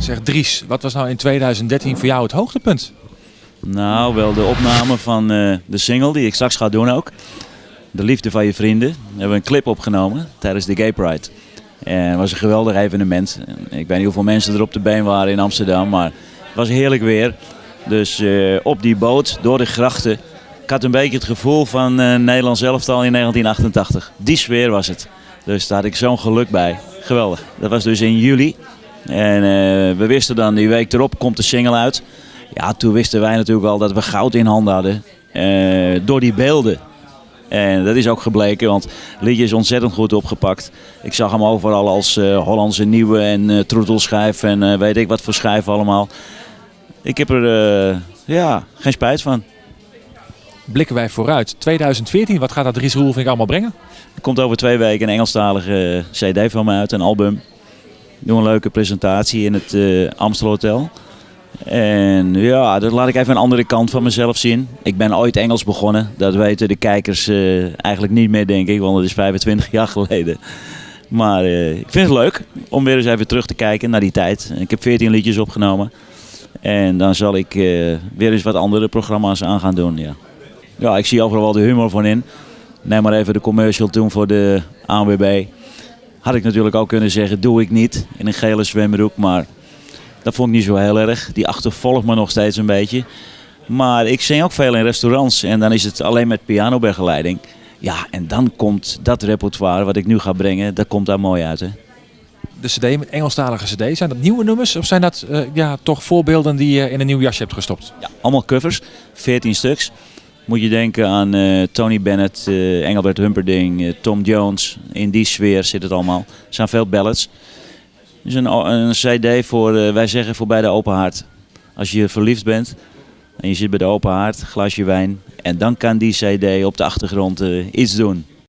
Zeg Dries, wat was nou in 2013 voor jou het hoogtepunt? Nou, wel de opname van de single die ik straks ga doen ook. De liefde van je vrienden. Daar hebben we een clip opgenomen tijdens de Gay Pride. En het was een geweldig evenement. Ik weet niet hoeveel mensen er op de been waren in Amsterdam, maar het was heerlijk weer. Dus op die boot, door de grachten. Ik had een beetje het gevoel van Nederlands elftal in 1988. Die sfeer was het. Dus daar had ik zo'n geluk bij. Geweldig. Dat was dus in juli. En we wisten dan, die week erop komt de single uit. Ja, toen wisten wij natuurlijk al dat we goud in handen hadden. Door die beelden. En dat is ook gebleken, want het liedje is ontzettend goed opgepakt. Ik zag hem overal als Hollandse Nieuwe en troetelschijf en weet ik wat voor schijf allemaal. Ik heb er geen spijt van. Blikken wij vooruit. 2014, wat gaat dat Dries Roelvink allemaal brengen? Er komt over 2 weken een Engelstalige cd van me uit, een album. Ik doe een leuke presentatie in het Amstel Hotel. En ja, dat laat ik even een andere kant van mezelf zien. Ik ben ooit Engels begonnen. Dat weten de kijkers eigenlijk niet meer, denk ik. Want het is 25 jaar geleden. Maar ik vind het leuk om weer eens even terug te kijken naar die tijd. Ik heb 14 liedjes opgenomen. En dan zal ik weer eens wat andere programma's aan gaan doen. Ja. Ja, ik zie overal wel de humor van in. Neem maar even de commercial toen voor de ANWB. Had ik natuurlijk ook kunnen zeggen, doe ik niet. In een gele zwembroek, maar... Dat vond ik niet zo heel erg. Die achtervolgt me nog steeds een beetje. Maar ik zing ook veel in restaurants. En dan is het alleen met pianobegeleiding. Ja, en dan komt dat repertoire wat ik nu ga brengen. Dat komt daar mooi uit. Hè? De cd met Engelstalige cd. Zijn dat nieuwe nummers? Of zijn dat toch voorbeelden die je in een nieuw jasje hebt gestopt? Ja, allemaal covers. 14 stuks. Moet je denken aan Tony Bennett, Engelbert Humperdinck, Tom Jones. In die sfeer zit het allemaal. Er zijn veel ballads. Het is een cd voor, wij zeggen, voor bij de open haard. Als je verliefd bent en je zit bij de open haard, glasje wijn. En dan kan die cd op de achtergrond iets doen.